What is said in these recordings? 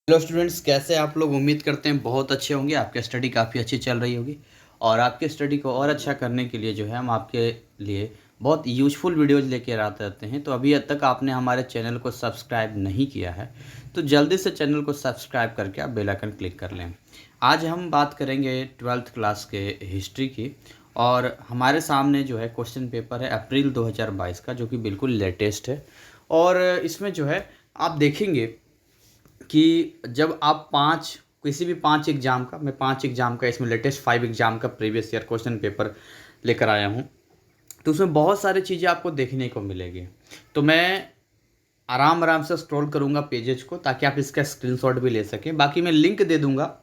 Hello students, कैसे आप लोग? उम्मीद करते हैं बहुत अच्छे होंगे। आपकी स्टडी काफ़ी अच्छी चल रही होगी और आपकी स्टडी को और अच्छा करने के लिए जो है हम आपके लिए बहुत यूज़फुल वीडियोज़ लेकर आते रहते हैं। तो अभी तक आपने हमारे चैनल को सब्सक्राइब नहीं किया है तो जल्दी से चैनल को सब्सक्राइब करके आप बेल आइकन क्लिक कर लें। आज हम बात करेंगे 12th क्लास के हिस्ट्री की और हमारे सामने जो है क्वेश्चन पेपर है अप्रैल 2022 का, जो कि बिल्कुल लेटेस्ट है। और इसमें जो है आप देखेंगे कि जब आप किसी भी पाँच एग्ज़ाम का, मैं पाँच एग्ज़ाम का इसमें लेटेस्ट 5 एग्ज़ाम का प्रीवियस ईयर क्वेश्चन पेपर लेकर आया हूँ, तो उसमें बहुत सारी चीज़ें आपको देखने को मिलेगी। तो मैं आराम आराम से स्क्रॉल करूँगा पेजेज को ताकि आप इसका स्क्रीनशॉट भी ले सकें। बाकी मैं लिंक दे दूँगा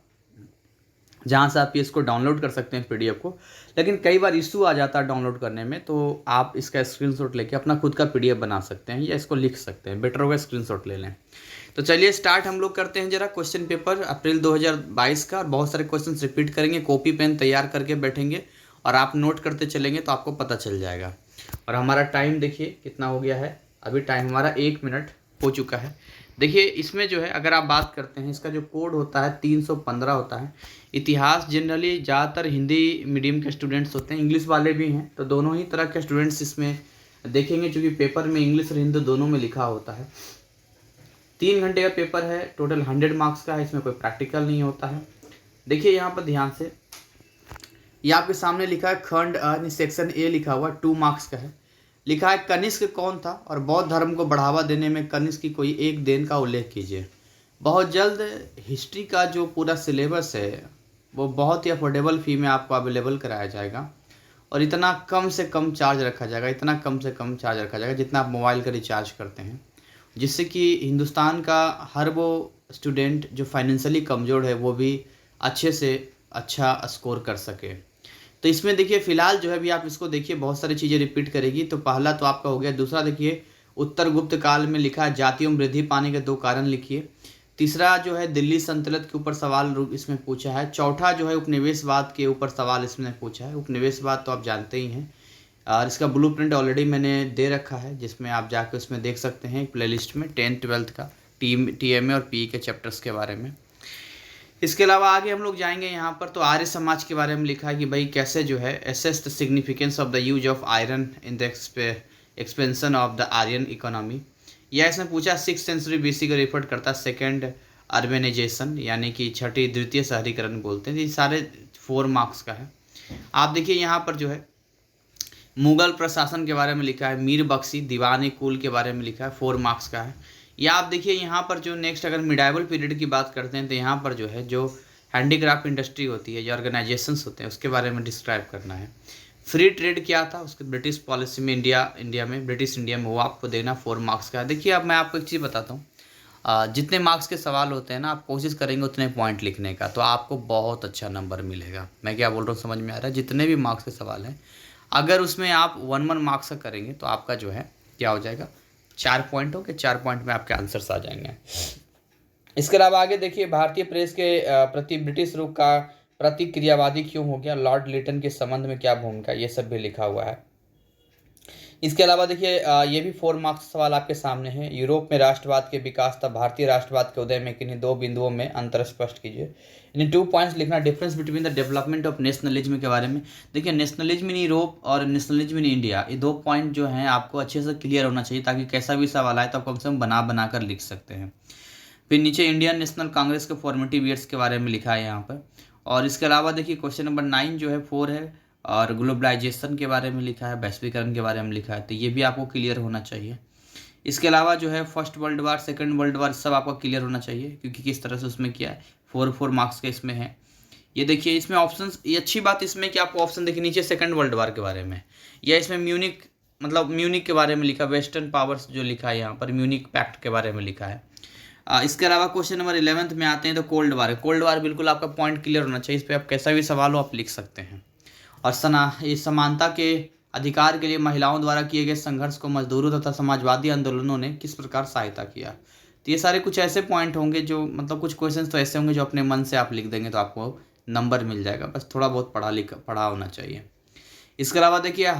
जहाँ से आप ये इसको डाउनलोड कर सकते हैं पीडीएफ को। लेकिन कई बार इशू आ जाता है डाउनलोड करने में, तो आप इसका स्क्रीनशॉट लेके अपना खुद का पीडीएफ बना सकते हैं या इसको लिख सकते हैं। बेटर होगा स्क्रीनशॉट ले लें। तो चलिए स्टार्ट हम लोग करते हैं जरा क्वेश्चन पेपर अप्रैल 2022 का। और बहुत सारे क्वेश्चंस रिपीट करेंगे, कॉपी पेन तैयार करके बैठेंगे और आप नोट करते चलेंगे तो आपको पता चल जाएगा। और हमारा टाइम देखिए कितना हो गया है। अभी टाइम हमारा 1 मिनट हो चुका है। देखिए इसमें जो है अगर आप बात करते हैं, इसका जो कोड होता है 315 होता है। इतिहास जनरली ज़्यादातर हिंदी मीडियम के स्टूडेंट्स होते हैं, इंग्लिश वाले भी हैं, तो दोनों ही तरह के स्टूडेंट्स इसमें देखेंगे, क्योंकि पेपर में इंग्लिश और हिंदी दोनों में लिखा होता है। 3 घंटे का पेपर है, टोटल 100 मार्क्स का है, इसमें कोई प्रैक्टिकल नहीं होता है। देखिए यहाँ पर ध्यान से, ये आपके सामने लिखा है खंड अ सेक्शन ए लिखा हुआ 2 मार्क्स का है। लिखा है कनिष्क कौन था और बौद्ध धर्म को बढ़ावा देने में कनिष्क की कोई एक देन का उल्लेख कीजिए। बहुत जल्द हिस्ट्री का जो पूरा सिलेबस है वो बहुत ही अफोर्डेबल फ़ी में आपको अवेलेबल कराया जाएगा और इतना कम से कम चार्ज रखा जाएगा, इतना कम से कम चार्ज रखा जाएगा जितना आप मोबाइल का रिचार्ज करते हैं, जिससे कि हिंदुस्तान का हर वो स्टूडेंट जो फाइनेंशियली कमज़ोर है वो भी अच्छे से अच्छा स्कोर कर सके। तो इसमें देखिए फ़िलहाल जो है अभी आप इसको देखिए, बहुत सारी चीज़ें रिपीट करेगी। तो पहला तो आपका हो गया। दूसरा देखिए उत्तर गुप्त काल में लिखा है जातियों में वृद्धि पाने के 2 कारण लिखिए। तीसरा जो है दिल्ली सल्तनत के ऊपर सवाल इसमें पूछा है। चौथा जो है उपनिवेशवाद के ऊपर सवाल इसमें पूछा है। उपनिवेशवाद तो आप जानते ही हैं और इसका ब्लूप्रिंट ऑलरेडी मैंने दे रखा है, जिसमें आप जाकर उसमें देख सकते हैं प्लेलिस्ट में 10th-12th का टीएमए और पीई के चैप्टर्स के बारे में। इसके अलावा आगे हम लोग जाएंगे यहाँ पर, तो आर्य समाज के बारे में लिखा है कि भाई कैसे जो है assess the significance of the use of iron in the expansion of the Aryan economy. यह इसने पूछा 6th सेंचुरी बीसी को रिफर करता है, सेकेंड अर्बेनाइजेशन यानी कि छठी द्वितीय शहरीकरण बोलते हैं। ये सारे 4 मार्क्स का है। आप देखिए यहाँ पर जो है मुगल प्रशासन के बारे में लिखा है, मीर बख्शी दीवानी कुल के बारे में लिखा है, 4 मार्क्स का है। या आप देखिए यहाँ पर जो नेक्स्ट अगर मिडाइवल पीरियड की बात करते हैं तो यहाँ पर जो है जो हैंडीक्राफ्ट इंडस्ट्री होती है, जो ऑर्गेनाइजेशंस होते हैं, उसके बारे में डिस्क्राइब करना है। फ्री ट्रेड क्या था उसके ब्रिटिश पॉलिसी में, इंडिया में ब्रिटिश इंडिया में, वो आपको देना 4 मार्क्स का है। देखिए अब मैं आपको एक चीज़ बताता हूँ, जितने मार्क्स के सवाल होते हैं ना, आप कोशिश करेंगे उतने पॉइंट लिखने का, तो आपको बहुत अच्छा नंबर मिलेगा। मैं क्या बोल रहा हूँ समझ में आ रहा है? जितने भी मार्क्स के सवाल हैं अगर उसमें आप 1 मार्क्स का करेंगे तो आपका जो है क्या हो जाएगा, 4 पॉइंट हो के 4 पॉइंट में आपके आंसर्स आ जाएंगे। इसके अलावा आगे देखिए भारतीय प्रेस के प्रति ब्रिटिश रुख का प्रतिक्रियावादी क्यों हो गया, लॉर्ड लिटन के संबंध में क्या भूमिका, ये सब भी लिखा हुआ है। इसके अलावा देखिए ये भी 4 मार्क्स सवाल आपके सामने है। यूरोप में राष्ट्रवाद के विकास तथा भारतीय राष्ट्रवाद के उदय में किन्हीं 2 बिंदुओं में अंतर स्पष्ट कीजिए। इन 2 पॉइंट्स लिखना, difference between the development of nationalism के बारे में। देखिए नेशनलिज्म इन यूरोप और नेशनलिज्म इन इंडिया, ये 2 पॉइंट जो हैं आपको अच्छे से क्लियर होना चाहिए, ताकि कैसा भी सवाल आए तो आप कम से कम बना कर लिख सकते हैं। फिर नीचे इंडियन नेशनल कांग्रेस के फॉर्मेटिव ईयर्स के बारे में लिखा है यहाँ पर। और इसके अलावा देखिए क्वेश्चन नंबर 9 जो है 4 है, और ग्लोबलाइजेशन के बारे में लिखा है, वैश्वीकरण के बारे में लिखा है, तो ये भी आपको क्लियर होना चाहिए। इसके अलावा जो है first world war, second world war, सब आपको क्लियर होना चाहिए, क्योंकि किस तरह से उसमें किया है। 4 मार्क्स का इसमें है। ये देखिए इसमें ऑप्शन, ये अच्छी बात इसमें कि आपको ऑप्शन देखिए नीचे सेकंड वर्ल्ड वार के बारे में, या इसमें म्यूनिक, मतलब म्यूनिक के बारे में लिखा, वेस्टर्न पावर्स जो लिखा है यहाँ पर, म्यूनिक पैक्ट के बारे में लिखा है। इसके अलावा क्वेश्चन नंबर 11 में आते हैं तो कोल्ड वार है। कोल्ड वार बिल्कुल आपका पॉइंट क्लियर होना चाहिए, इस पर आप कैसा भी सवाल हो आप लिख सकते हैं। और ये समानता के अधिकार के लिए महिलाओं द्वारा किए गए संघर्ष को मजदूरों तथा समाजवादी आंदोलनों ने किस प्रकार सहायता किया। तो ये सारे कुछ ऐसे पॉइंट होंगे जो, मतलब कुछ क्वेश्चंस तो ऐसे होंगे जो अपने मन से आप लिख देंगे तो आपको नंबर मिल जाएगा, बस थोड़ा बहुत पढ़ा होना चाहिए। इसके अलावा देखिए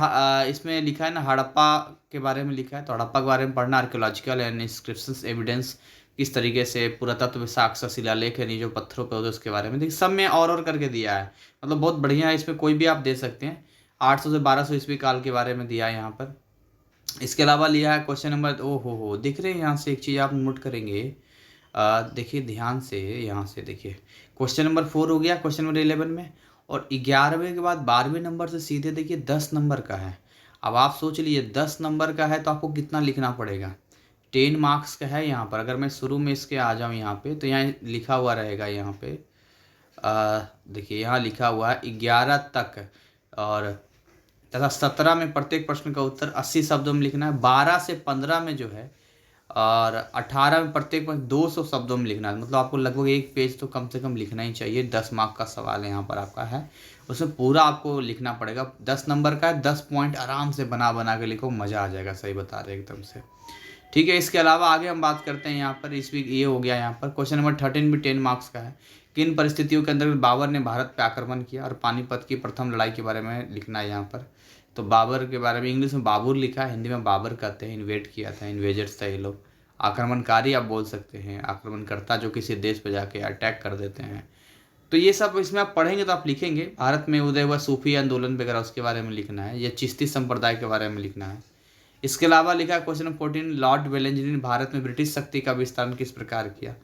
इसमें लिखा है ना हड़प्पा के बारे में लिखा है, तो हड़प्पा के बारे में पढ़ना, आर्कियोलॉजिकल एंड इंस्क्रिप्शंस एविडेंस किस तरीके से पुरातत्व साक्ष्य शिलालेख है, जो पत्थरों पे होते हैं उसके बारे में, देखिए सब में और करके दिया है, मतलब बहुत बढ़िया है। इसमें कोई भी आप दे सकते हैं। 800 से 1200 ईस्वी काल के बारे में दिया है यहाँ पर। इसके अलावा लिया है क्वेश्चन नंबर, ओ हो दिख रहे हैं यहाँ से, एक चीज़ आप नोट करेंगे, देखिए ध्यान से, यहाँ से देखिए क्वेश्चन नंबर 4 हो गया क्वेश्चन नंबर 11 में, और 11वें के बाद 12वें नंबर से सीधे देखिए 10 नंबर का है। अब आप सोच लीजिए 10 नंबर का है तो आपको कितना लिखना पड़ेगा। 10 मार्क्स का है यहाँ पर। अगर मैं शुरू में इसके आ जाऊँ यहाँ पे, तो यहाँ लिखा हुआ रहेगा यहाँ पे, देखिए यहाँ लिखा हुआ है 11 तक, और तथा 17 में प्रत्येक प्रश्न का उत्तर 80 शब्दों में लिखना है। 12 से 15 में जो है, और 18 में प्रत्येक में 200 शब्दों में लिखना है। मतलब आपको लगभग एक पेज तो कम से कम लिखना ही चाहिए। 10 मार्क का सवाल यहाँ पर आपका है, उसमें पूरा आपको लिखना पड़ेगा। 10 नंबर का है, 10 पॉइंट आराम से बना बना के लिखो, मज़ा आ जाएगा। सही बता रहे एकदम से, ठीक है। इसके अलावा आगे हम बात करते हैं यहाँ पर, इस वीक ये हो गया। यहाँ पर क्वेश्चन नंबर 13 भी 10 मार्क्स का है। किन परिस्थितियों के अंदर बाबर ने भारत पर आक्रमण किया, और पानीपत की प्रथम लड़ाई के बारे में लिखना है यहाँ पर। तो बाबर के बारे में इंग्लिश में बाबुर लिखा है, हिंदी में बाबर कहते हैं। इन्वेड किया था, इन्वेजर्स था ये लोग, आक्रमणकारी आप बोल सकते हैं, आक्रमणकर्ता जो किसी देश पे जाके अटैक कर देते हैं। तो ये सब इसमें आप पढ़ेंगे तो आप लिखेंगे। भारत में उदय हुआ सूफी आंदोलन वगैरह उसके बारे में लिखना है, या चिश्ती संप्रदाय के बारे में लिखना है। इसके अलावा लिखा है क्वेश्चन नंबर 14, लॉर्ड वेलेंजनी ने भारत में ब्रिटिश शक्ति का विस्तार किस प्रकार किया,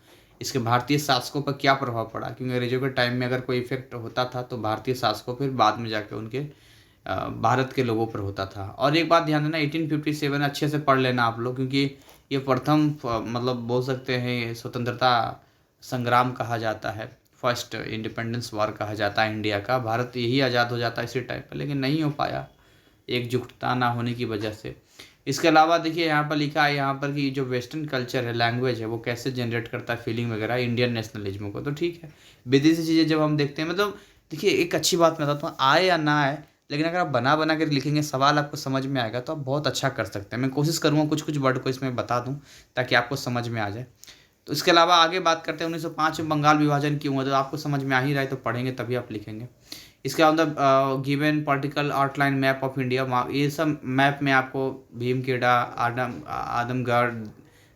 इसके भारतीय शासकों पर क्या प्रभाव पड़ा। क्योंकि अंग्रेजों के टाइम में अगर कोई इफेक्ट होता था तो भारतीय शासकों फिर बाद में जाके उनके भारत के लोगों पर होता था। और एक बात ध्यान देना, 1857 अच्छे से पढ़ लेना आप लोग, क्योंकि ये प्रथम मतलब बोल सकते हैं स्वतंत्रता संग्राम कहा जाता है, फर्स्ट इंडिपेंडेंस वॉर कहा जाता है इंडिया का। भारत यही आज़ाद हो जाता है इसी टाइम पर, लेकिन नहीं हो पाया एकजुटता ना होने की वजह से। इसके अलावा देखिए यहाँ पर लिखा है यहाँ पर कि जो वेस्टर्न कल्चर है, लैंग्वेज है, वो कैसे जनरेट करता है फीलिंग वगैरह इंडियन नेशनलिज्म को। तो ठीक है, विदेशी चीज़ें जब हम देखते हैं, मतलब देखिए एक अच्छी बात मैं बताता हूँ, आए या ना आए, लेकिन अगर आप बना बना कर लिखेंगे, सवाल आपको समझ में आएगा, तो आप बहुत अच्छा कर सकते हैं। मैं कोशिश करूँगा कुछ कुछ वर्ड को इसमें बता दूँ ताकि आपको समझ में आ जाए। तो इसके अलावा आगे बात करते हैं 1905 में बंगाल विभाजन क्यों हुआ, तो आपको समझ में आ ही रहा है, तो पढ़ेंगे तभी आप लिखेंगे। इसके अंदर given political outline map of India, ये सब मैप में आपको भीमखेड़ा, आदमगढ़,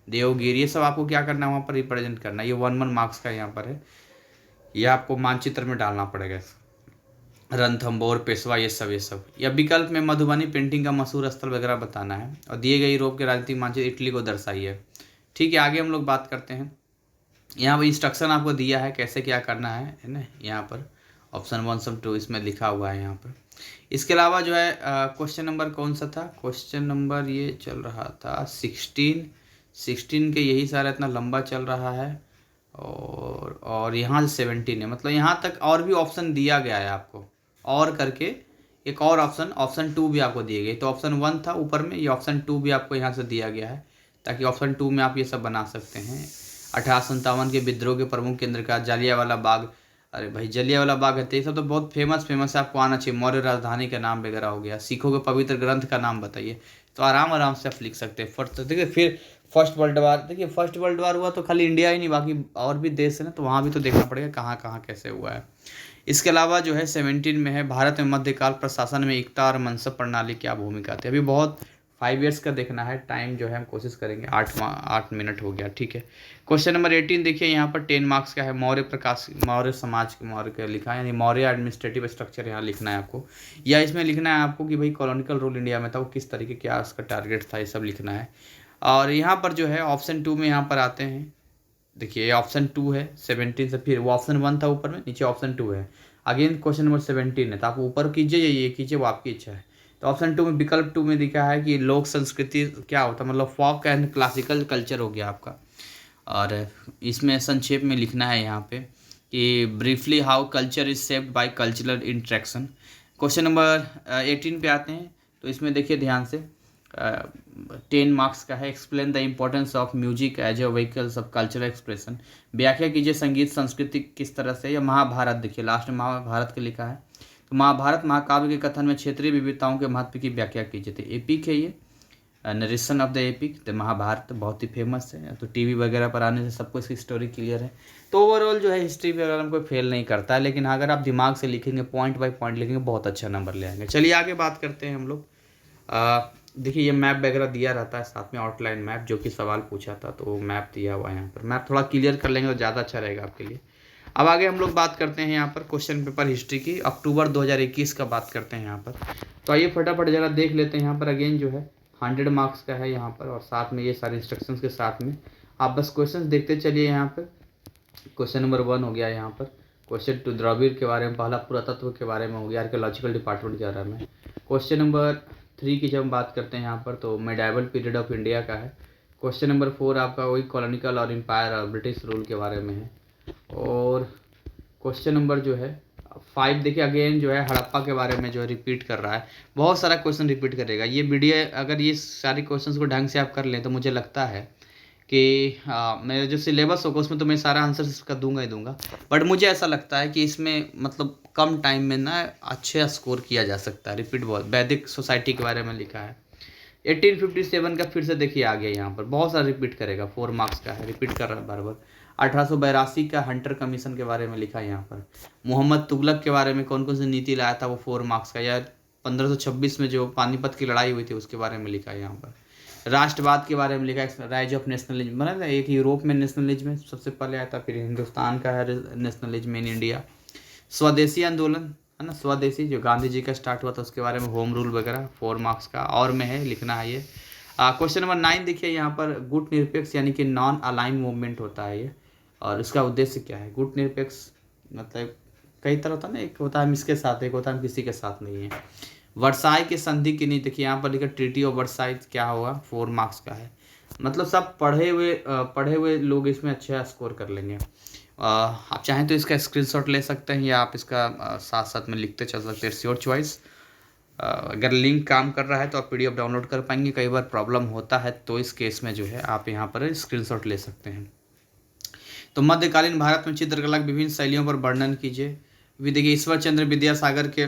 देवगिरी, ये सब आपको क्या करना है वहाँ पर रिप्रेजेंट करना है। ये 1 मार्क्स का यहाँ पर है, ये आपको मानचित्र में डालना पड़ेगा। रणथंभौर, पेशवा, ये सब। या विकल्प में मधुबनी पेंटिंग का मशहूर स्थल वगैरह बताना है, और दिए गए यूरोप के राजनीतिक मानचित्र इटली को दर्शाइए। ठीक है, आगे हम लोग बात करते हैं। यहाँ पर इंस्ट्रक्शन आपको दिया है कैसे क्या करना है ना, यहाँ पर ऑप्शन 1 सब 2 इसमें लिखा हुआ है यहाँ पर। इसके अलावा जो है क्वेश्चन नंबर कौन सा था, क्वेश्चन नंबर ये चल रहा था 16 के, यही सारा इतना लंबा चल रहा है, और यहाँ से 17 है, मतलब यहाँ तक और भी ऑप्शन दिया गया है आपको, और करके एक और ऑप्शन 2 भी आपको दिए गए। तो ऑप्शन 1 था ऊपर में, ये ऑप्शन 2 भी आपको यहाँ से दिया गया है, ताकि ऑप्शन 2 में आप ये सब बना सकते हैं। 1857 के विद्रोह के प्रमुख केंद्र का जलियांवाला बाग, अरे भाई जलियांवाला बाग है, तो ये सब तो बहुत फेमस है, आपको आना चाहिए। मौर्य राजधानी का नाम वगैरह हो गया, सिखों के पवित्र ग्रंथ का नाम बताइए, तो आराम से आप लिख सकते हैं। फर्स्ट देखिए, फिर फर्स्ट वर्ल्ड वार, देखिए फर्स्ट वर्ल्ड वार हुआ तो खाली इंडिया ही नहीं, बाकी और भी देश है ना, तो वहाँ भी तो देखना पड़ेगा कहाँ कहाँ कैसे हुआ है। इसके अलावा जो है 17 में है, भारत में मध्यकाल प्रशासन में एकता और मनसब प्रणाली क्या भूमिका थी। अभी बहुत 5 ईयर्स का देखना है, टाइम जो है हम कोशिश करेंगे, 8 मिनट हो गया, ठीक है। क्वेश्चन नंबर 18 देखिए यहाँ पर 10 मार्क्स का है, मौर्य समाज के मौर्य का लिखा है, यानी मौर्य एडमिनिस्ट्रेटिव स्ट्रक्चर यहाँ लिखना है आपको, या इसमें लिखना है आपको कि भाई कॉलोनिकल रूल इंडिया में था, वो किस तरीके क्या उसका टारगेट था, ये सब लिखना है। और यहाँ पर जो है ऑप्शन 2 में यहाँ पर आते हैं, देखिए ऑप्शन 2 है 17 से, फिर वो ऑप्शन 1 था ऊपर में, नीचे ऑप्शन 2 है। अगेन क्वेश्चन नंबर 17 है, तो आप ऊपर कीजिए या ये कीजिए, वो आपकी इच्छा है। तो ऑप्शन 2 में, विकल्प 2 में लिखा है कि लोक संस्कृति क्या होता है, मतलब फोक एंड क्लासिकल कल्चर हो गया आपका। और इसमें संक्षेप में लिखना है यहाँ पे कि briefly how culture is shaped by cultural interaction. Question number 18 पे आते हैं, तो इसमें देखिए ध्यान से 10 मार्क्स का है। Explain the importance of music as a vehicles of cultural expression, व्याख्या कीजिए संगीत संस्कृति किस तरह से। या महाभारत, देखिए लास्ट में महाभारत के लिखा है, तो महाभारत महाकाव्य के कथन में क्षेत्रीय विविधताओं के महत्व की व्याख्या कीजिए। तो एपिक है ये, नरेशन ऑफ द एपिक, तो महाभारत बहुत ही फेमस है, तो टीवी वगैरह पर आने से सबको इसकी स्टोरी क्लियर है। तो ओवरऑल जो है हिस्ट्री वगैरह में कोई फेल नहीं करता है, लेकिन अगर आप दिमाग से लिखेंगे, पॉइंट बाय पॉइंट लिखेंगे, बहुत अच्छा नंबर ले आएंगे। चलिए आगे बात करते हैं हम लोग। देखिए ये मैप वगैरह दिया रहता है साथ में, आउटलाइन मैप, जो कि सवाल पूछा था तो मैप दिया हुआ है यहाँ पर। मैप थोड़ा क्लियर कर लेंगे तो ज़्यादा अच्छा रहेगा आपके लिए। अब आगे हम लोग बात करते हैं यहाँ पर क्वेश्चन पेपर हिस्ट्री की, अक्टूबर 2021 का बात करते हैं यहाँ पर। तो आइए फटाफट ज़रा देख लेते हैं यहाँ पर। अगेन जो है 100 मार्क्स का है यहाँ पर, और साथ में ये सारे इंस्ट्रक्शंस के साथ में आप बस क्वेश्चन देखते चलिए यहाँ पर। क्वेश्चन नंबर 1 हो गया यहाँ पर। क्वेश्चन 2 द्रविड़ के बारे में, पहला पुरातत्व के बारे में हो गया, आर्कियोलॉजिकल डिपार्टमेंट के बारे में। क्वेश्चन नंबर 3 की जब हम बात करते हैं यहाँ पर तो मेडाइवल पीरियड ऑफ इंडिया का है। क्वेश्चन नंबर 4 आपका वही कॉलोनिकल और एम्पायर और ब्रिटिश रूल के बारे में है। और क्वेश्चन नंबर जो है 5 देखिए अगेन जो है हड़प्पा के बारे में जो है रिपीट कर रहा है, बहुत सारा क्वेश्चन रिपीट करेगा ये वीडियो। अगर ये सारे क्वेश्चंस को ढंग से आप कर लें तो मुझे लगता है कि मेरा जो सिलेबस होगा उसमें तो मैं सारा आंसर इसका दूंगा ही दूंगा, बट मुझे ऐसा लगता है कि इसमें मतलब कम टाइम में ना अच्छे स्कोर किया जा सकता है। रिपीट बहुत, वैदिक सोसाइटी के बारे में लिखा है 1857 का, फिर से देखिए आ गया यहाँ पर, बहुत सारा रिपीट करेगा, 4 मार्क्स का है, रिपीट कर रहा है बार बार। 1882 का हंटर कमीशन के बारे में लिखा है यहाँ पर। मोहम्मद तुगलक के बारे में कौन कौन सी नीति लाया था वो 4 मार्क्स का, या 1526 में जो पानीपत की लड़ाई हुई थी उसके बारे में लिखा है यहाँ पर। राष्ट्रवाद के बारे में लिखा है, राइज ऑफ नेशनलिज्म, बना था एक यूरोप में नेशनलिज्म सबसे पहले आया था, फिर हिंदुस्तान का है नेशनलिज्म इन इंडिया। स्वदेशी आंदोलन है ना, स्वदेशी जो गांधी जी का स्टार्ट हुआ था उसके बारे में, होम रूल वगैरह 4 मार्क्स का और में है, लिखना है ये। क्वेश्चन नंबर 9 देखिए यहाँ पर, गुट निरपेक्ष यानी कि नॉन अलाइन मूवमेंट होता है ये, और इसका उद्देश्य क्या है। गुट निरपेक्ष मतलब कई तरह होता है ना, एक होता है हम इसके साथ, एक होता है हम किसी के साथ नहीं है। वर्साई की संधि की नहीं, देखिए यहाँ पर लिखा ट्रीटी ऑफ वर्साई क्या हुआ, 4 मार्क्स का है। मतलब सब पढ़े हुए लोग इसमें अच्छा स्कोर कर लेंगे। आप चाहें तो इसका स्क्रीनशॉट ले सकते हैं, या आप इसका साथ साथ में लिखते चल सकते हैं, इट्स योर चॉइस। अगर लिंक काम कर रहा है तो आप पीडीएफ डाउनलोड कर पाएंगे, कई बार प्रॉब्लम होता है तो इस केस में जो है आप यहाँ पर स्क्रीनशॉट ले सकते हैं। तो मध्यकालीन भारत में चित्रकला की विभिन्न शैलियों पर वर्णन कीजिए। देखिए ईश्वर चंद्र विद्यासागर के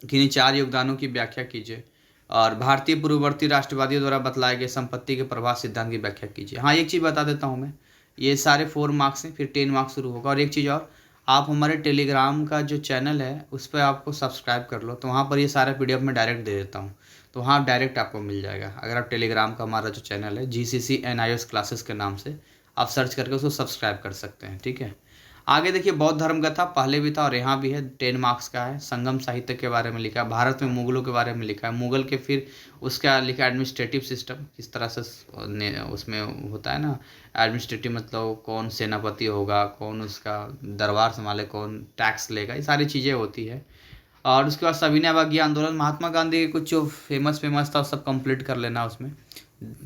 किन्हीं 4 योगदानों की व्याख्या कीजिए, और भारतीय पूर्ववर्ती राष्ट्रवादियों द्वारा बतलाए गए संपत्ति के प्रभाव सिद्धांत की व्याख्या कीजिए। हाँ एक चीज़ बता देता हूँ मैं, ये सारे 4 मार्क्स हैं, फिर 10 मार्क्स शुरू होगा। और एक चीज़ और, आप हमारे टेलीग्राम का जो चैनल है उस पर आपको सब्सक्राइब कर लो, तो वहाँ पर ये सारा पीडीएफ मैं डायरेक्ट दे देता हूँ, तो वहाँ डायरेक्ट आपको मिल जाएगा। अगर आप टेलीग्राम का हमारा जो चैनल है GCC NIOS क्लासेस के नाम से आप सर्च करके उसको सब्सक्राइब कर सकते हैं, ठीक है। आगे देखिए बौद्ध धर्म कथा पहले भी था और यहाँ भी है, 10 मार्क्स का है। संगम साहित्य के बारे में लिखा है, भारत में मुगलों के बारे में लिखा है, मुगल के फिर उसका लिखा है एडमिनिस्ट्रेटिव सिस्टम किस तरह से उसमें होता है ना, एडमिनिस्ट्रेटिव मतलब कौन सेनापति होगा, कौन उसका दरबार संभाले, कौन टैक्स लेगा, ये सारी चीज़ें होती है। और उसके बाद सविनय अवज्ञा आंदोलन, महात्मा गांधी के कुछ जो फेमस था सब कंप्लीट कर लेना, उसमें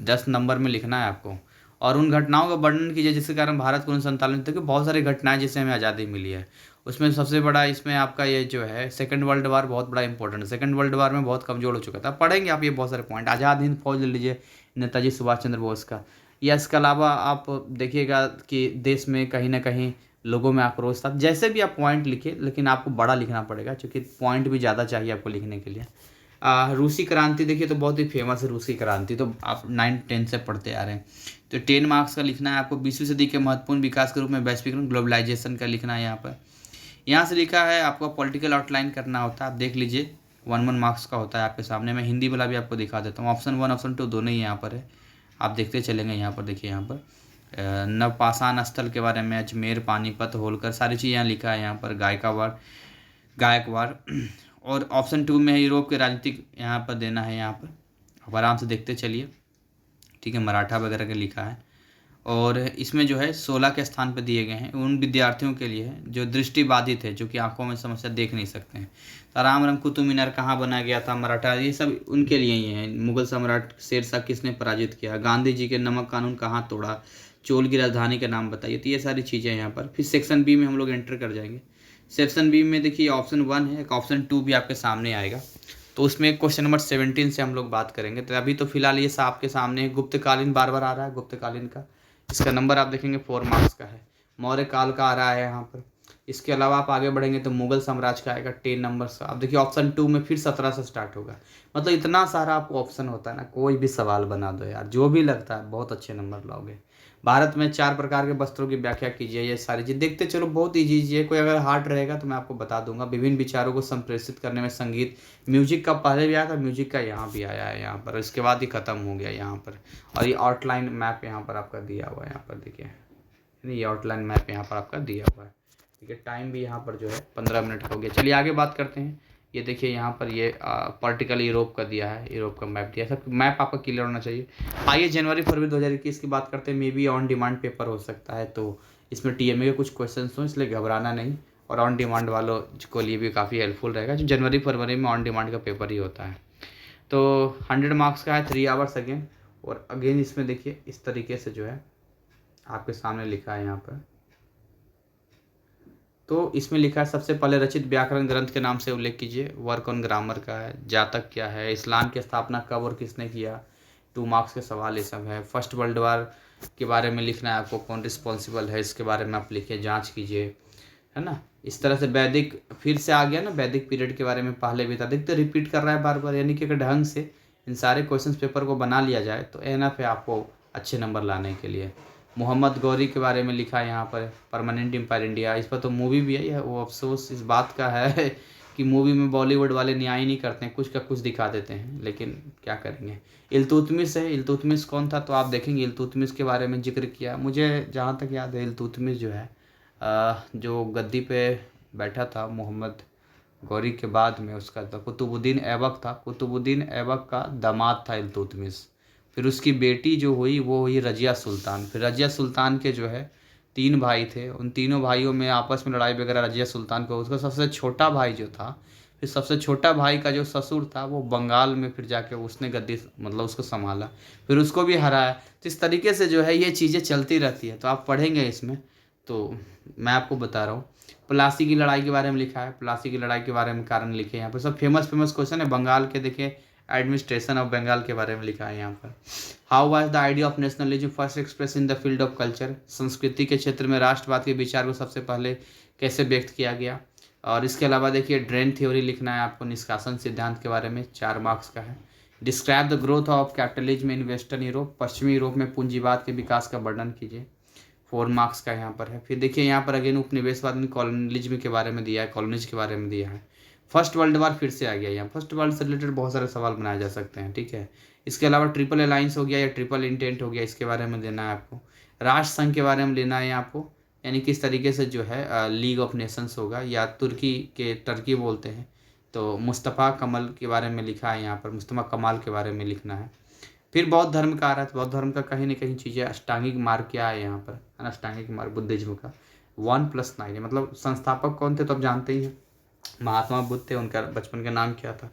10 नंबर में लिखना है आपको। और उन घटनाओं का वर्णन कीजिए जिसके कारण भारत को 1947 तक बहुत सारी घटनाएं जिससे हमें आज़ादी मिली है, उसमें सबसे बड़ा इसमें आपका ये जो है सेकंड वर्ल्ड वार बहुत बड़ा इंपॉर्टेंट है। सेकंड वर्ल्ड वार में बहुत कमजोर हो चुका था, पढ़ेंगे आप ये बहुत सारे पॉइंट। आज़ाद हिंद फौज ले लीजिए, नेताजी सुभाष चंद्र बोस का। या इसके अलावा आप देखिएगा कि देश में कहीं ना कहीं लोगों में आक्रोश था। जैसे भी आप पॉइंट लिखिए, लेकिन आपको बड़ा लिखना पड़ेगा क्योंकि पॉइंट भी ज़्यादा चाहिए आपको लिखने के लिए। रूसी क्रांति देखिए तो बहुत ही फेमस है रूसी क्रांति, तो आप 9-10 से पढ़ते आ रहे हैं, तो 10 मार्क्स का लिखना है आपको। 20वीं सदी के महत्वपूर्ण विकास के रूप में वैश्वीकरण ग्लोबलाइजेशन का लिखना है यहाँ पर। यहाँ से लिखा है आपको पॉलिटिकल आउटलाइन करना होता है, आप देख लीजिए 1 मार्क्स का होता है आपके सामने। मैं हिंदी वाला भी आपको दिखा देता हूँ, ऑप्शन 1 ऑप्शन 2 दोनों ही यहाँ पर है, आप देखते चलेंगे। यहाँ पर देखिए, यहाँ पर नवपाषाण स्थल के बारे में, अजमेर, पानीपत, होलकर, सारी चीज़ यहाँ लिखा है। यहाँ पर गायकवाड़ और ऑप्शन 2 में है यूरोप के राजनीतिक, यहाँ पर देना है। यहाँ पर आप आराम से देखते चलिए, ठीक है। मराठा वगैरह का लिखा है, और इसमें जो है 16 के स्थान पर दिए गए हैं उन विद्यार्थियों के लिए जो दृष्टिबाधित है, जो कि आंखों में समस्या देख नहीं सकते हैं। तो राम कुतुब मीनार कहाँ बनाया गया था, मराठा, ये सब उनके लिए ही है। मुगल सम्राट शेरशाह किसने पराजित किया, गांधी जी के नमक कानून कहाँ तोड़ा, चोल की राजधानी का नाम बताइए, तो ये सारी चीज़ें यहाँ पर। फिर सेक्शन बी में हम लोग एंटर कर जाएंगे। सेक्शन बी में देखिए ऑप्शन 1 है, एक ऑप्शन 2 भी आपके सामने आएगा, तो उसमें क्वेश्चन नंबर 17 से हम लोग बात करेंगे। तो अभी तो फिलहाल ये आपके सामने है, गुप्तकालीन बार बार आ रहा है, गुप्तकालीन का इसका नंबर आप देखेंगे 4 मार्क्स का है। मौर्य काल का आ रहा है यहाँ पर। इसके अलावा आप आगे बढ़ेंगे तो मुगल साम्राज्य का आएगा 10 नंबर्स का। अब देखिए ऑप्शन 2 में फिर 17 से स्टार्ट होगा। मतलब इतना सारा आपको ऑप्शन होता है ना, कोई भी सवाल बना दो यार, जो भी लगता है बहुत अच्छे नंबर लाओगे। भारत में 4 प्रकार के वस्त्रों की व्याख्या कीजिए। ये सारी चीज़ देखते चलो, बहुत ईजी है। कोई अगर हार्ड रहेगा तो मैं आपको बता दूंगा। विभिन्न विचारों को संप्रेषित करने में संगीत, म्यूजिक का पहले भी आया था, म्यूजिक का यहाँ भी आया है यहाँ पर, इसके बाद ही खत्म हो गया यहाँ पर। और ये आउटलाइन मैप यहाँ पर आपका दिया हुआ है, यहाँ पर देखिए, ये आउटलाइन मैप यहाँ पर आपका दिया हुआ है। ठीक है, टाइम भी यहाँ पर जो है 15 मिनट का हो गया। चलिए आगे बात करते हैं। ये देखिए यहाँ पर ये पर्टिकल यूरोप का दिया है, यूरोप का मैप दिया है। सब मैप आपका क्लियर होना चाहिए। आइए जनवरी फरवरी 2021 की बात करते हैं। May be on demand paper हो सकता है, तो इसमें टीएमए के कुछ क्वेश्चन हो, इसलिए घबराना नहीं। और ऑन डिमांड वालों को लिए भी काफ़ी हेल्पफुल रहेगा, जो जनवरी फरवरी में ऑन डिमांड का पेपर ही होता है। तो 100 मार्क्स का है, 3 आवर्स अगेन। और अगेन इसमें देखिए इस तरीके से जो है आपके सामने लिखा है यहाँ पर। तो इसमें लिखा है सबसे पहले रचित व्याकरण ग्रंथ के नाम से उल्लेख कीजिए। वर्क ऑन ग्रामर का है। जातक क्या है, इस्लाम की स्थापना कब और किसने किया। 2 मार्क्स के सवाल ये सब है। फर्स्ट वर्ल्ड वार के बारे में लिखना है आपको, कौन रिस्पॉन्सिबल है इसके बारे में आप लिखिए, जांच कीजिए, है ना। इस तरह से वैदिक फिर से आ गया ना, वैदिक पीरियड के बारे में पहले भी था। देखते रिपीट कर रहा है बार बार, यानी कि अगर ढंग से इन सारे क्वेश्चन पेपर को बना लिया जाए तो एनफ है आपको अच्छे नंबर लाने के लिए। मोहम्मद गौरी के बारे में लिखा है यहाँ पर, परमानेंट एम्पायर इंडिया। इस पर तो मूवी भी है। वो अफसोस इस बात का है कि मूवी में बॉलीवुड वाले न्याय नहीं करते हैं, कुछ का कुछ दिखा देते हैं, लेकिन क्या करेंगे। इल्तुतमिश है। इल्तुतमिश कौन था, तो आप देखेंगे इल्तुतमिश के बारे में जिक्र किया। मुझे जहाँ तक याद है इल्तुतमिश जो है जो गद्दी पे बैठा था मोहम्मद गौरी के बाद में, उसका था कुतुबुद्दीन ऐबक था। कुतुबुद्दीन ऐबक का दामाद था इल्तुतमिश। फिर उसकी बेटी जो हुई वो हुई रजिया सुल्तान। फिर रजिया सुल्तान के जो है 3 भाई थे, उन तीनों भाइयों में आपस में लड़ाई वगैरह। रजिया सुल्तान को उसका सबसे छोटा भाई जो था, फिर सबसे छोटा भाई का जो ससुर था वो बंगाल में फिर जाके उसने गद्दी मतलब उसको संभाला, फिर उसको भी हराया। तो इस तरीके से जो है ये चीज़ें चलती रहती है, तो आप पढ़ेंगे इसमें। तो मैं आपको बता रहा हूँ प्लासी की लड़ाई के बारे में लिखा है। प्लासी की लड़ाई के बारे में कारण लिखे हैं यहाँ पर। सब फेमस क्वेश्चन है। बंगाल के देखिए एडमिनिस्ट्रेशन ऑफ बंगाल के बारे में लिखा है यहाँ पर। How was the idea of nationalism first express in the field of culture. संस्कृति के क्षेत्र में राष्ट्रवाद के विचार को सबसे पहले कैसे व्यक्त किया गया। और इसके अलावा देखिए ड्रेन थ्योरी लिखना है आपको, निष्कासन सिद्धांत के बारे में, 4 मार्क्स का है। Describe the growth of capitalism in western Europe. पश्चिमी यूरोप में पूंजीवाद के विकास का वर्णन कीजिए, 4 मार्क्स का यहाँ पर है। फिर देखिए यहाँ पर अगेन उपनिवेशवाद में कॉलोनिज्म के बारे में दिया है, कॉलोनीज के बारे में दिया है। फर्स्ट वर्ल्ड वार फिर से आ गया यहाँ। फर्स्ट वर्ल्ड से रिलेटेड बहुत सारे सवाल बनाए जा सकते हैं, ठीक है। इसके अलावा ट्रिपल अलायंस हो गया या ट्रिपल इंटेंट हो गया, इसके बारे में देना है आपको। राष्ट्र संघ के बारे में लेना है आपको, यानी किस तरीके से जो है लीग ऑफ नेशंस होगा, या तुर्की के टर्की बोलते हैं। तो मुस्तफ़ा कमल के बारे में लिखा है यहाँ पर, मुस्तफ़ा कमाल के बारे में लिखना है। फिर बौद्ध धर्म का आ रहा है। बौद्ध धर्म का कहीं ना कहीं चीज़ें, अष्टांगिक मार्ग क्या है यहाँ पर, है ना। अष्टांगिक मार्ग बुद्धिज्म का 1+9 है, मतलब संस्थापक कौन थे तो आप जानते ही हैं, महात्मा बुद्ध थे। उनका बचपन का नाम क्या था।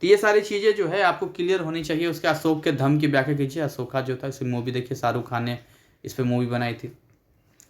तो ये सारी चीज़ें जो है आपको क्लियर होनी चाहिए। उसके अशोक के धम्म की व्याख्या कीजिए। अशोका जो था, इस मूवी देखिए, शाहरुख खान ने इस पर मूवी बनाई थी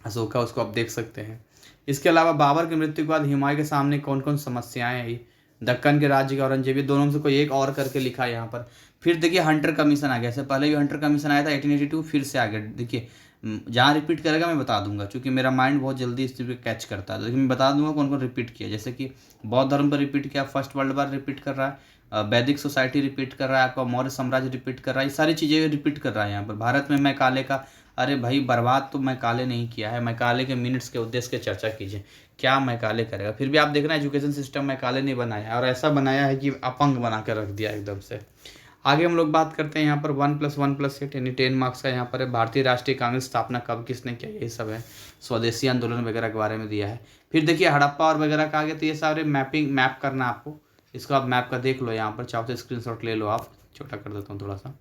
अशोका, उसको आप देख सकते हैं। इसके अलावा बाबर की मृत्यु के बाद हुमायूं के सामने कौन कौन समस्याएं आई। दक्कन के राज्य का औरंगजेब, दोनों में से कोई एक और करके लिखा है यहाँ पर। फिर देखिए हंटर कमीशन आ गया। इससे पहले भी हंटर कमीशन आया था 1882, फिर से आ गया। देखिए जहाँ रिपीट करेगा मैं बता दूंगा, क्योंकि मेरा माइंड बहुत जल्दी इस चीज़ को कैच करता है। लेकिन मैं बता दूंगा कौन कौन रिपीट किया। जैसे कि बौद्ध धर्म पर रिपीट किया, फर्स्ट वर्ल्ड वार रिपीट कर रहा है, वैदिक सोसाइटी रिपीट कर रहा है, आपका मौर्य साम्राज्य रिपीट कर रहा है, ये सारी चीज़ें रिपीट कर रहा है यहाँ पर। भारत में मैकाले का, अरे भाई बर्बाद तो मैकाले नहीं किया है, मैकाले के मिनट्स के उद्देश्य की चर्चा कीजिए, क्या मैकाले करेगा। फिर भी आप देख रहे हैं एजुकेशन सिस्टम मैकाले नहीं बनाया है, और ऐसा बनाया है कि अपंग बना कर रख दिया एकदम से। आगे हम लोग बात करते हैं यहाँ पर 1+1+8 यानी 10 मार्क्स का यहाँ पर है। भारतीय राष्ट्रीय कांग्रेस स्थापना कब किसने किया, यही सब है। स्वदेशी आंदोलन वगैरह के बारे में दिया है। फिर देखिए हड़प्पा और वगैरह का आगे, तो ये सारे मैप करना आपको। इसको आप मैप का देख लो यहाँ पर, चाहो तो स्क्रीनशॉट ले लो आप, छोटा कर देता हूँ थोड़ा सा।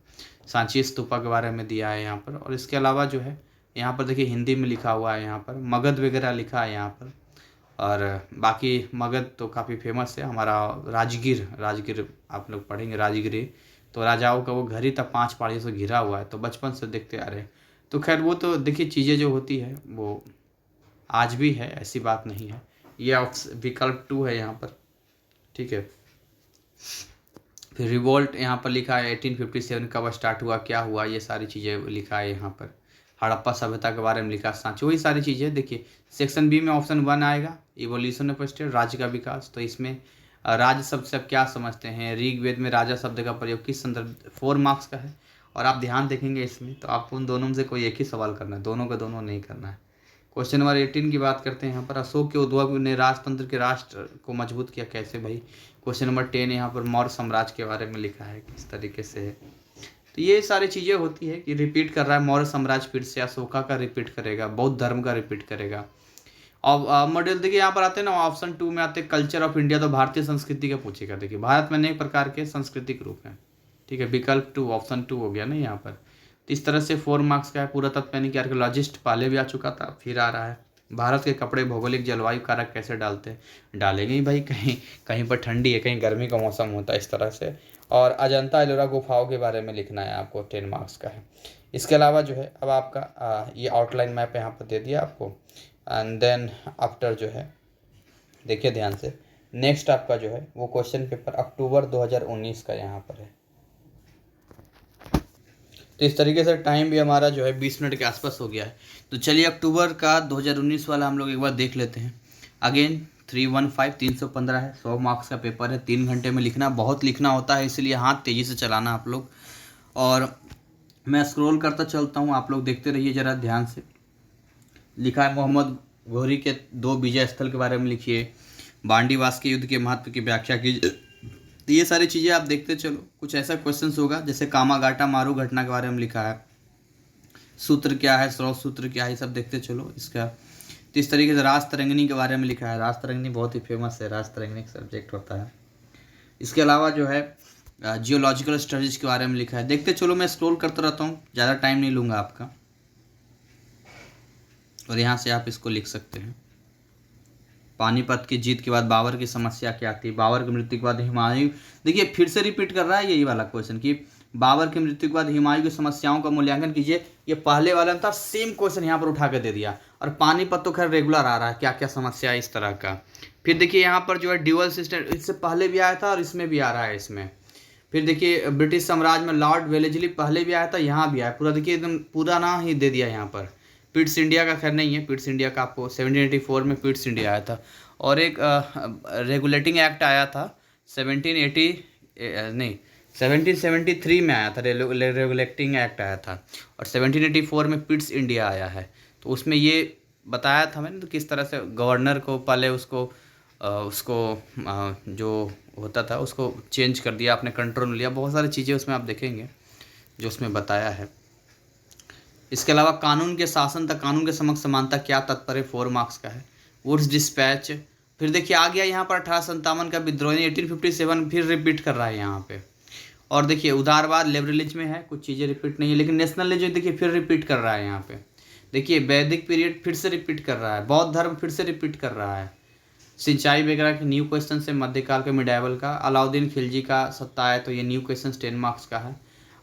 सांची स्तूपा के बारे में दिया है यहाँ पर। और इसके अलावा जो है यहाँ पर देखिए हिंदी में लिखा हुआ है यहाँ पर, मगध वगैरह लिखा है यहाँ पर। और बाकी मगध तो काफ़ी फेमस है हमारा। राजगीर आप लोग पढ़ेंगे, राजगिरी तो राजाओं का वो घर ही था, 5 पहाड़ियों से घिरा हुआ है, तो बचपन से देखते आ रहे हैं। तो खैर वो तो देखिए चीज़ें जो होती है वो आज भी है, ऐसी बात नहीं है। ये विकल्प 2 है यहाँ पर, ठीक है। फिर रिवोल्ट यहाँ पर लिखा है 1857 कब स्टार्ट हुआ, क्या हुआ, ये सारी चीज़ें लिखा है यहाँ पर। हड़प्पा सभ्यता के बारे में लिखा, सांची, वही सारी चीज़ें। देखिए सेक्शन बी में ऑप्शन 1 आएगा, इवोल्यूशन ऑफ स्टेट, राज्य का विकास। तो इसमें राज्य शब्द से आप क्या समझते हैं, ऋग्वेद में राजा शब्द का प्रयोग किस संदर्भ, 4 मार्क्स का है। और आप ध्यान देखेंगे इसमें तो आपको उन दोनों में से कोई एक ही सवाल करना है, दोनों का दोनों नहीं करना है। क्वेश्चन नंबर 18 की बात करते हैं यहाँ पर, अशोक के उद्भव ने राजतंत्र के राष्ट्र को मजबूत किया कैसे भाई। क्वेश्चन नंबर 10 यहाँ पर मौर्य साम्राज्य के बारे में लिखा है किस तरीके से है। तो ये सारी चीज़ें होती है कि रिपीट कर रहा है, मौर्य साम्राज्य फिर से अशोका का रिपीट करेगा, बौद्ध धर्म का रिपीट करेगा। और मॉडल देखिए यहाँ पर आते हैं ना, ऑप्शन 2 में आते हैं कल्चर ऑफ इंडिया, तो भारतीय संस्कृति का पूछेगा। देखिए भारत में अनेक प्रकार के सांस्कृतिक रूप हैं, ठीक है, विकल्प 2 ऑप्शन 2 हो गया ना यहाँ पर। तो इस तरह से 4 मार्क्स का है। पुरातत्व यानी कि आर्कियोलॉजिस्ट पहले भी आ चुका था, फिर आ रहा है। भारत के कपड़े भौगोलिक जलवायु कारक कैसे डालते हैं, डालेंगे ही भाई, कहीं कहीं पर ठंडी है, कहीं गर्मी का मौसम होता है, इस तरह से। और अजंता एलोरा गुफाओं के बारे में लिखना है आपको, 10 मार्क्स का है। इसके अलावा जो है अब आपका ये आउटलाइन मैप यहाँ पर दे दिया आपको। एंड देन आफ्टर जो है देखिए ध्यान से, नेक्स्ट आपका जो है वो क्वेश्चन पेपर अक्टूबर 2019 का यहाँ पर है। तो इस तरीके से टाइम भी हमारा जो है 20 मिनट के आसपास हो गया है। तो चलिए अक्टूबर का 2019 वाला हम लोग एक बार देख लेते हैं। अगेन 315 है, 100 मार्क्स का पेपर है, 3 घंटे में लिखना, बहुत लिखना होता है, इसलिए हाथ तेज़ी से चलाना आप लोग। और मैं स्क्रॉल करता चलता हूँ, आप लोग देखते रहिए ज़रा ध्यान से। लिखा है मोहम्मद घोरी के 2 विजय स्थल के बारे में लिखिए, बांडीवास के युद्ध के महत्व की व्याख्या कीजिए। तो ये सारी चीज़ें आप देखते चलो। कुछ ऐसा क्वेश्चंस होगा जैसे कामागाटा मारू घटना के बारे में लिखा है, सूत्र क्या है, स्रोत सूत्र क्या है, ये सब देखते चलो इसका। तो इस तरीके से राज तरंगिणी के बारे में लिखा है, राज तरंगिणी बहुत ही फेमस है, राज तरंगिणी सब्जेक्ट होता है। इसके अलावा जो है जियोलॉजिकल स्टडीज के बारे में लिखा है, देखते चलो। मैं स्क्रॉल करता रहता हूँ, ज़्यादा टाइम नहीं लूँगा आपका। और यहाँ से आप इसको लिख सकते हैं। पानीपत की जीत के बाद बाबर की समस्या क्या थी, बाबर की मृत्यु के बाद हुमायूं, देखिए फिर से रिपीट कर रहा है यही वाला क्वेश्चन कि बाबर की मृत्यु के बाद हुमायूं की समस्याओं का मूल्यांकन कीजिए। ये पहले वाला था, सेम क्वेश्चन यहाँ पर उठा के दे दिया। और पानीपत तो खैर रेगुलर आ रहा है, क्या क्या समस्या है इस तरह का। फिर देखिए यहाँ पर जो है ड्यूअल सिस्टम, इससे पहले भी आया था और इसमें भी आ रहा है इसमें। फिर देखिए ब्रिटिश साम्राज्य में लॉर्ड वेलेस्ली पहले भी आया था, यहाँ भी आया, पूरा देखिए एकदम पूरा ना ही दे दिया यहाँ पर। पिट्स इंडिया का खैर नहीं है, पिट्स इंडिया का आपको 1784 में पिट्स इंडिया आया था। और एक रेगुलेटिंग एक्ट आया था 1773 में आया था, रेगुलेटिंग एक्ट आया था। और 1784 में पिट्स इंडिया आया है। तो उसमें ये बताया था मैंने, तो किस तरह से गवर्नर को पहले उसको जो होता था उसको चेंज कर दिया, अपने कंट्रोल में लिया। बहुत सारी चीज़ें उसमें आप देखेंगे जो उसमें बताया है। इसके अलावा कानून के शासन तक कानून के समक्ष समानता क्या तात्पर्य, 4 मार्क्स का है। वुड्स डिस्पैच, फिर देखिए आ गया यहाँ पर 1857 का विद्रोह, 1857 फिर रिपीट कर रहा है यहाँ पे। और देखिए उदारवाद लिबरलिज्म में है, कुछ चीज़ें रिपीट नहीं है, लेकिन नेशनलिज्म देखिए फिर रिपीट कर रहा है यहाँ पे। देखिए वैदिक पीरियड फिर से रिपीट कर रहा है, बौद्ध धर्म फिर से रिपीट कर रहा है, सिंचाई वगैरह के न्यू क्वेश्चन है, मध्यकाल के मिडाइवल का, अलाउद्दीन खिलजी का सत्ता है, तो ये न्यू क्वेश्चन 10 मार्क्स का है।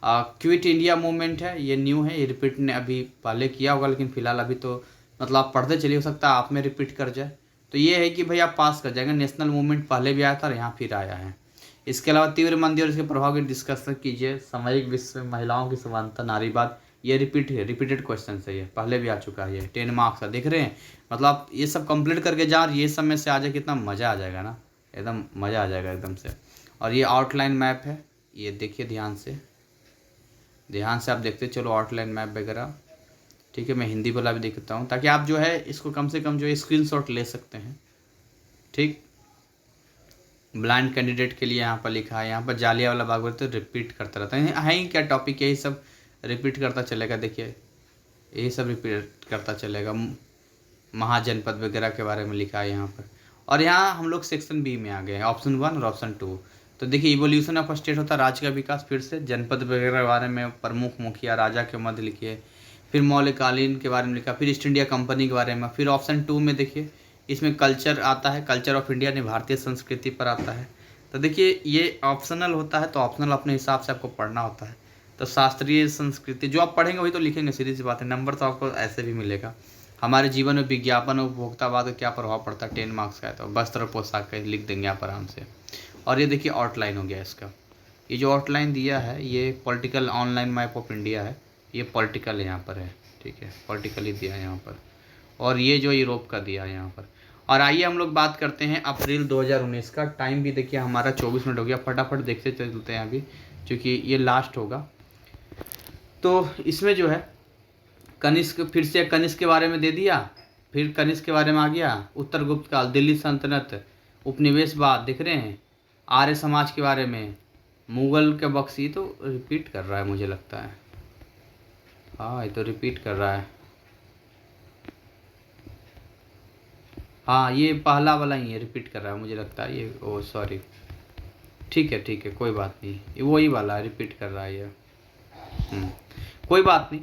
क्विट इंडिया मूवमेंट है, ये न्यू है, ये रिपीट ने अभी पहले किया होगा, लेकिन फिलहाल अभी तो मतलब आप पढ़ते चलिए, हो सकता है आप में रिपीट कर जाए। तो ये है कि भाई आप पास कर जाएंगे, नेशनल मूवमेंट पहले भी आया था और यहाँ फिर आया है। इसके अलावा तीव्र मंदी और इसके प्रभाव की डिस्कशन कीजिए, सामाजिक विश्व में महिलाओं की समानता, नारीवाद, ये रिपीटेड क्वेश्चन है, ये पहले भी आ चुका है, ये 10 मार्क्स का देख रहे हैं। मतलब आप ये सब कंप्लीट करके जा और ये सब में से आ जाए, कितना मज़ा आ जाएगा ना, एकदम मज़ा आ जाएगा एकदम से। और ये आउटलाइन मैप है, ये देखिए ध्यान से आप देखते चलो आउटलाइन मैप वगैरह, ठीक है। मैं हिंदी वाला भी देखता हूँ ताकि आप जो है इसको कम से कम जो है स्क्रीनशॉट ले सकते हैं, ठीक। ब्लाइंड कैंडिडेट के लिए यहाँ पर लिखा है, यहाँ पर जालियांवाला बाग बोलते तो रिपीट करता रहता है ही क्या टॉपिक, यही सब रिपीट करता चलेगा। देखिए यही सब रिपीट करता चलेगा, महाजनपद वगैरह के बारे में लिखा है यहाँ पर। और यहाँ हम लोग सेक्शन बी में आ गए हैं, ऑप्शन 1 और ऑप्शन 2। तो देखिए इवोल्यूशन ऑफ स्टेट होता है राज्य का विकास, फिर से जनपद वगैरह के बारे में, प्रमुख मुखिया राजा के मध्य लिखिए, फिर मौलिकालीन के बारे में लिखा, फिर ईस्ट इंडिया कंपनी के बारे में। फिर ऑप्शन 2 में देखिए इसमें कल्चर आता है, कल्चर ऑफ इंडिया ने भारतीय संस्कृति पर आता है। तो देखिए ये ऑप्शनल होता है, तो ऑप्शनल अपने हिसाब से आपको पढ़ना होता है। तो शास्त्रीय संस्कृति जो आप पढ़ेंगे वही तो लिखेंगे, सीधी सी बात है। नंबर तो आपको ऐसे भी मिलेगा। हमारे जीवन में विज्ञापन और उपभोक्तावाद का क्या प्रभाव पड़ता है, 10 मार्क्स का है, तो वस्त्र और पोशाक का लिख देंगे आप आराम से। और ये देखिए आउटलाइन हो गया इसका, ये जो आउटलाइन दिया है ये political online map of India है, ये पॉलिटिकल यहाँ पर है, ठीक है, पॉलिटिकली दिया है यहाँ पर। और ये जो यूरोप का दिया है यहाँ पर। और आइए हम लोग बात करते हैं अप्रैल 2019 का। टाइम भी देखिए हमारा 24 मिनट हो गया, फटाफट देखते चलते हैं अभी, क्योंकि ये लास्ट होगा। तो इसमें जो है कनिष्क, फिर से कनिष्क के बारे में दे दिया, फिर कनिष्क के बारे में आ गया, उत्तर गुप्त काल, दिल्ली सल्तनत, उपनिवेशवाद दिख रहे हैं, आर्य समाज के बारे में, मुगल के बख्शी। तो रिपीट कर रहा है मुझे लगता है, हाँ ये तो रिपीट कर रहा है। हाँ ये पहला वाला ही है, रिपीट कर रहा है मुझे लगता है ये, ओ सॉरी, ठीक है कोई बात नहीं, ये वही वाला है, रिपीट कर रहा है ये। कोई बात नहीं।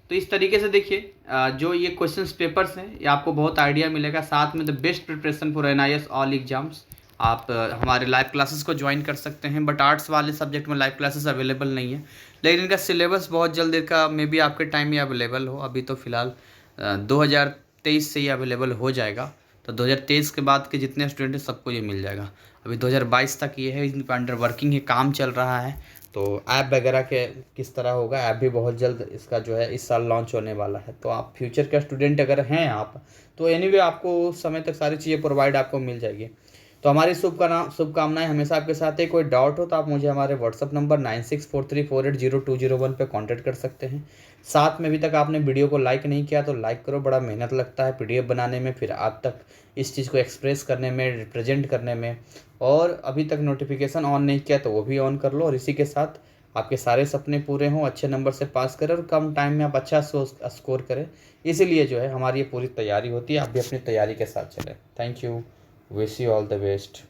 तो इस तरीके से देखिए जो ये क्वेश्चंस पेपर्स हैं ये आपको बहुत आइडिया मिलेगा। साथ में the best preparation for NIS all exams, आप हमारे लाइव क्लासेस को ज्वाइन कर सकते हैं। बट आर्ट्स वाले सब्जेक्ट में लाइव क्लासेस अवेलेबल नहीं है, लेकिन इनका सिलेबस बहुत जल्द इनका मे बी आपके टाइम में अवेलेबल हो। अभी तो फ़िलहाल 2023 से ये अवेलेबल हो जाएगा, तो 2023 के बाद के जितने स्टूडेंट हैं सबको ये मिल जाएगा। अभी 2022 तक ये है, इन पर अंडर वर्किंग है, काम चल रहा है। तो ऐप वगैरह के किस तरह होगा, ऐप भी बहुत जल्द इसका जो है इस साल लॉन्च होने वाला है। तो आप फ्यूचर का स्टूडेंट अगर हैं आप, तो एनीवे आपको उस समय तक सारी चीज़ें प्रोवाइड आपको मिल जाएगी। तो हमारी शुभकामनाएं हमेशा आपके साथ है। कोई डाउट हो तो आप मुझे हमारे व्हाट्सअप नंबर 9643480201 पे कांटेक्ट कर सकते हैं। साथ में अभी तक आपने वीडियो को लाइक नहीं किया तो लाइक करो, बड़ा मेहनत लगता है PDF बनाने में, फिर आप तक इस चीज़ को एक्सप्रेस करने में, रिप्रेजेंट करने में। और अभी तक नोटिफिकेशन ऑन नहीं किया तो वो भी ऑन कर लो, और इसी के साथ आपके सारे सपने पूरे हों, अच्छे नंबर से पास करें और कम टाइम में आप अच्छा स्कोर करें। इसीलिए जो है हमारी ये पूरी तैयारी होती है, आप भी अपनी तैयारी के साथ चलें। Thank you, wish you all the best.